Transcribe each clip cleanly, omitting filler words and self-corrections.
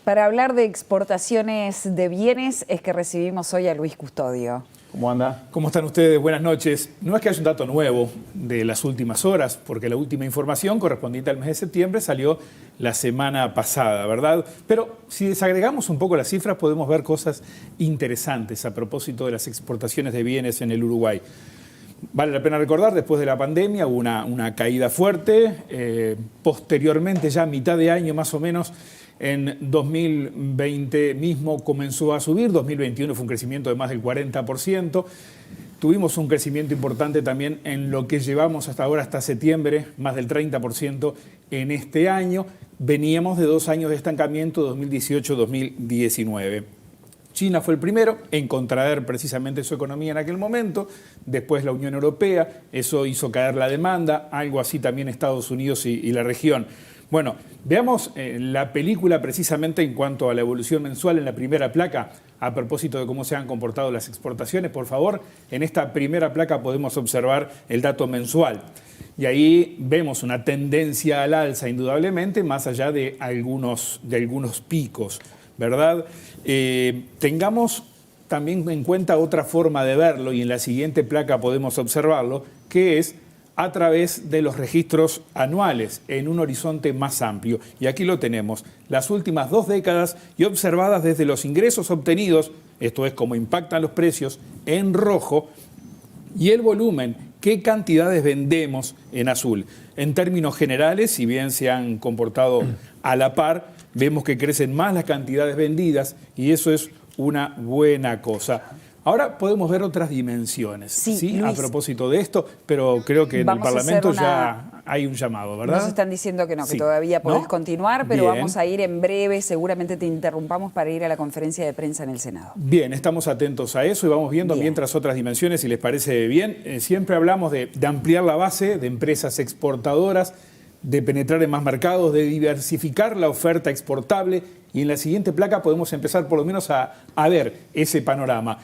Para hablar de exportaciones de bienes es que recibimos hoy a Luis Custodio. ¿Cómo anda? ¿Cómo están ustedes? Buenas noches. No es que haya un dato nuevo de las últimas horas, porque la última información correspondiente al mes de septiembre salió la semana pasada, ¿verdad? Pero si desagregamos un poco las cifras podemos ver cosas interesantes a propósito de las exportaciones de bienes en el Uruguay. Vale la pena recordar, después de la pandemia hubo una caída fuerte, posteriormente ya a mitad de año más o menos, en 2020 mismo comenzó a subir, 2021 fue un crecimiento de más del 40%, tuvimos un crecimiento importante también en lo que llevamos hasta ahora, hasta septiembre, más del 30% en este año, veníamos de 2 años de estancamiento, 2018-2019. China fue el primero en contraer precisamente su economía en aquel momento, después la Unión Europea, eso hizo caer la demanda, algo así también Estados Unidos y la región. Bueno, veamos la película precisamente en cuanto a la evolución mensual en la primera placa, a propósito de cómo se han comportado las exportaciones. Por favor, en esta primera placa podemos observar el dato mensual. Y ahí vemos una tendencia al alza, indudablemente, más allá de algunos picos, ¿verdad? Tengamos también en cuenta otra forma de verlo, y en la siguiente placa podemos observarlo, que es a través de los registros anuales en un horizonte más amplio. Y aquí lo tenemos, las últimas 2 décadas y observadas desde los ingresos obtenidos, esto es cómo impactan los precios, en rojo, y el volumen, qué cantidades vendemos en azul. En términos generales, si bien se han comportado a la par, vemos que crecen más las cantidades vendidas y eso es una buena cosa. Ahora podemos ver otras dimensiones, ¿sí? A propósito de esto, pero creo que en el Parlamento ya hay un llamado, ¿verdad? Nos están diciendo que no, sí, que todavía podés ¿no? continuar, pero bien. Vamos a ir en breve, seguramente te interrumpamos para ir a la conferencia de prensa en el Senado. Bien, estamos atentos a eso y vamos viendo mientras otras dimensiones, si les parece bien. Siempre hablamos de ampliar la base de empresas exportadoras, de penetrar en más mercados, de diversificar la oferta exportable, y en la siguiente placa podemos empezar por lo menos a ver ese panorama.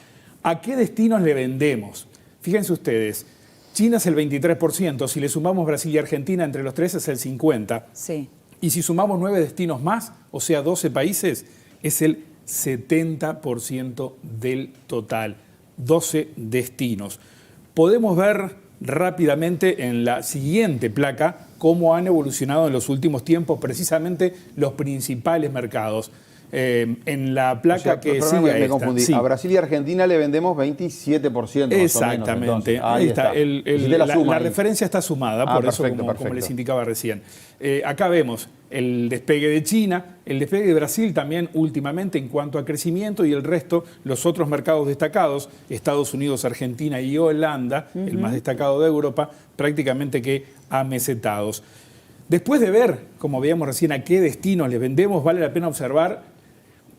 ¿A qué destinos le vendemos? Fíjense ustedes, China es el 23%, si le sumamos Brasil y Argentina entre los tres es el 50%. Sí. Y si sumamos 9 destinos más, o sea 12 países, es el 70% del total, 12 destinos. Podemos ver rápidamente en la siguiente placa cómo han evolucionado en los últimos tiempos precisamente los principales mercados. En la placa que sigue me confundí. Sí. A Brasil y Argentina le vendemos 27%. Exactamente. Ahí está. La referencia está sumada, por eso como les indicaba recién. Acá vemos el despegue de China, el despegue de Brasil también últimamente en cuanto a crecimiento, y el resto, los otros mercados destacados, Estados Unidos, Argentina y Holanda, el más destacado de Europa, prácticamente que amesetados. Después de ver, como veíamos recién, a qué destinos les vendemos, vale la pena observar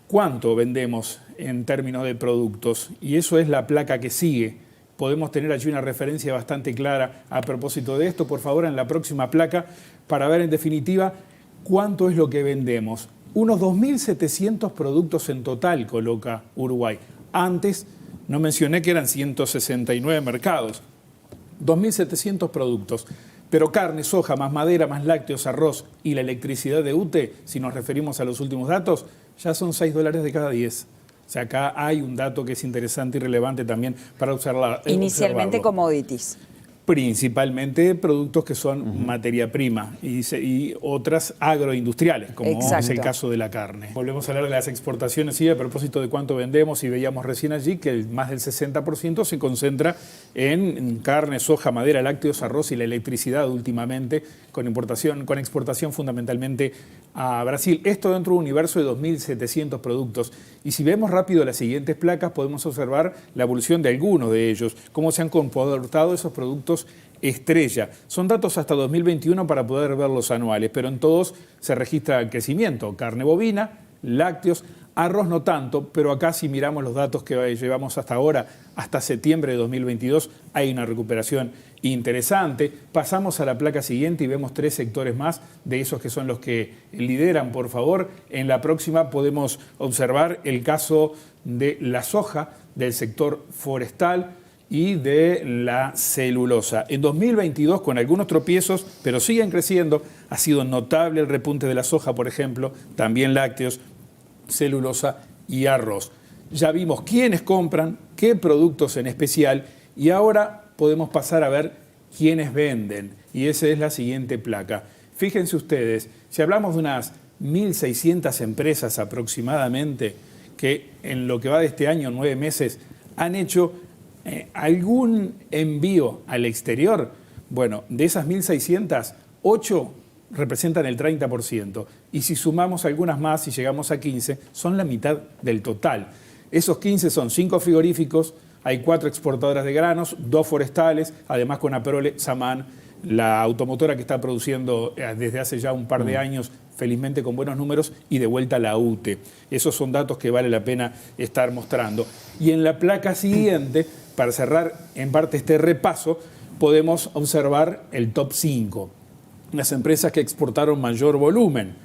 cuánto vendemos en términos de productos, y eso es la placa que sigue. Podemos tener allí una referencia bastante clara a propósito de esto. Por favor, en la próxima placa, para ver en definitiva cuánto es lo que vendemos. Unos 2.700 productos en total coloca Uruguay. Antes no mencioné que eran 169 mercados. 2.700 productos. Pero carne, soja, más madera, más lácteos, arroz y la electricidad de UTE, si nos referimos a los últimos datos, ya son $6 de cada 10. O sea, acá hay un dato que es interesante y relevante también para observar. Inicialmente commodities. Principalmente productos que son materia prima y otras agroindustriales, como es el caso de la carne. Volvemos a hablar de las exportaciones, sí, a propósito de cuánto vendemos, y veíamos recién allí que más del 60% se concentra en carne, soja, madera, lácteos, arroz y la electricidad últimamente, con exportación fundamentalmente a Brasil. Esto dentro de un universo de 2.700 productos. Y si vemos rápido las siguientes placas, podemos observar la evolución de algunos de ellos, cómo se han comportado esos productos estrella. Son datos hasta 2021 para poder ver los anuales, pero en todos se registra el crecimiento. Carne bovina, lácteos, arroz no tanto, pero acá si miramos los datos que llevamos hasta ahora, hasta septiembre de 2022, hay una recuperación interesante. Pasamos a la placa siguiente y vemos 3 sectores más de esos que son los que lideran, por favor. En la próxima podemos observar el caso de la soja, del sector forestal y de la celulosa. En 2022, con algunos tropiezos, pero siguen creciendo, ha sido notable el repunte de la soja, por ejemplo, también lácteos, celulosa y arroz. Ya vimos quiénes compran, qué productos en especial, y ahora podemos pasar a ver quiénes venden. Y esa es la siguiente placa. Fíjense ustedes, si hablamos de unas 1.600 empresas aproximadamente, que en lo que va de este año, 9 meses, han hecho algún envío al exterior, bueno, de esas 1.600, 8 representan el 30%. Y si sumamos algunas más y llegamos a 15, son la mitad del total. Esos 15 son 5 frigoríficos, hay 4 exportadoras de granos, 2 forestales, además con Aprole, Saman, la automotora que está produciendo desde hace ya un par de años, felizmente con buenos números, y de vuelta la UTE. Esos son datos que vale la pena estar mostrando. Y en la placa siguiente, para cerrar en parte este repaso, podemos observar el top 5. Las empresas que exportaron mayor volumen.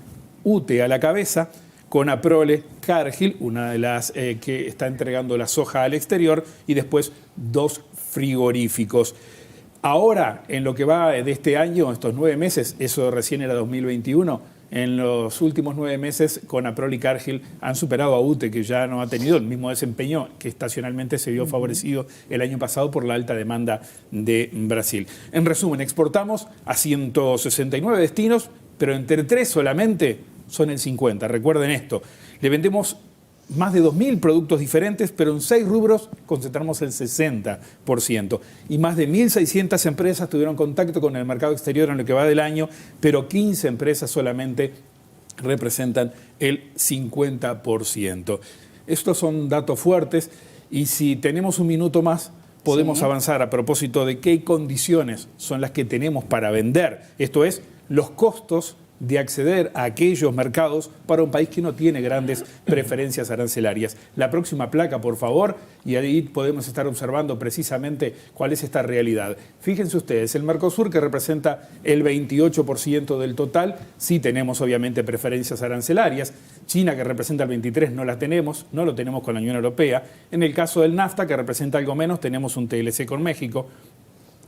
UTE a la cabeza, con Aprole, Cargill, una de las que está entregando la soja al exterior, y después 2 frigoríficos. Ahora, en lo que va de este año, estos 9 meses, eso recién era 2021, en los últimos 9 meses con Aprole y Cargill han superado a UTE, que ya no ha tenido el mismo desempeño que estacionalmente se vio favorecido el año pasado por la alta demanda de Brasil. En resumen, exportamos a 169 destinos, pero entre 3 solamente son el 50. Recuerden esto, le vendemos más de 2.000 productos diferentes, pero en 6 rubros concentramos el 60%. Y más de 1.600 empresas tuvieron contacto con el mercado exterior en lo que va del año, pero 15 empresas solamente representan el 50%. Estos son datos fuertes, y si tenemos un minuto más, podemos avanzar a propósito de qué condiciones son las que tenemos para vender. Esto es, los costos de acceder a aquellos mercados para un país que no tiene grandes preferencias arancelarias. La próxima placa, por favor, y ahí podemos estar observando precisamente cuál es esta realidad. Fíjense ustedes, el Mercosur, que representa el 28% del total, sí tenemos obviamente preferencias arancelarias. China, que representa el 23%, no la tenemos, no lo tenemos con la Unión Europea. En el caso del NAFTA, que representa algo menos, tenemos un TLC con México.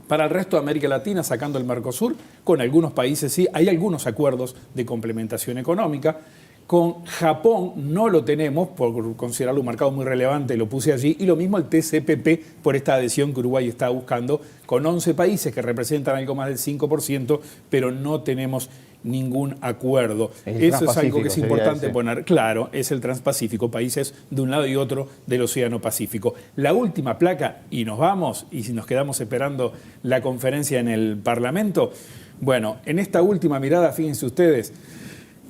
Para el resto de América Latina, sacando el Mercosur, con algunos países sí, hay algunos acuerdos de complementación económica. Con Japón no lo tenemos, por considerarlo un mercado muy relevante, lo puse allí. Y lo mismo el TCPP, por esta adhesión que Uruguay está buscando, con 11 países que representan algo más del 5%, pero no tenemos ningún acuerdo. Eso es algo que es importante poner claro, es el Transpacífico, países de un lado y otro del Océano Pacífico. La última placa, y nos vamos, y si nos quedamos esperando la conferencia en el Parlamento, bueno, en esta última mirada, fíjense ustedes,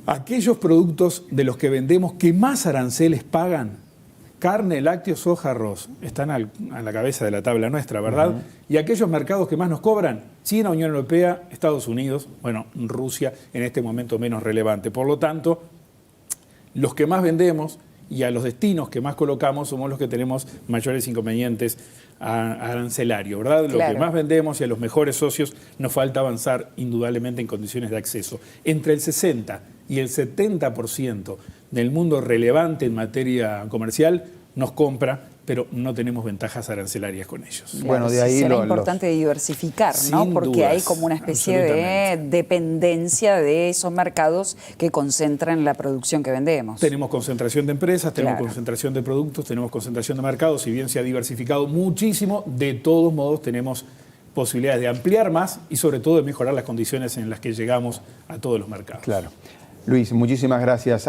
aquellos productos de los que vendemos que más aranceles pagan, carne, lácteos, soja, arroz, están a la cabeza de la tabla nuestra, ¿verdad? Y aquellos mercados que más nos cobran, China, Unión Europea, Estados Unidos, bueno, Rusia en este momento menos relevante. Por lo tanto, los que más vendemos y a los destinos que más colocamos somos los que tenemos mayores inconvenientes arancelarios, ¿verdad? Claro. Lo que más vendemos y a los mejores socios nos falta avanzar indudablemente en condiciones de acceso. Entre el 60 y el 70% del mundo relevante en materia comercial nos compra, pero no tenemos ventajas arancelarias con ellos. Claro, bueno, de ahí será importante diversificar, ¿no? Porque hay como una especie de dependencia de esos mercados que concentran la producción que vendemos. Tenemos concentración de empresas, tenemos concentración de productos, tenemos concentración de mercados. Si bien se ha diversificado muchísimo, de todos modos tenemos posibilidades de ampliar más y sobre todo de mejorar las condiciones en las que llegamos a todos los mercados. Claro. Luis, muchísimas gracias.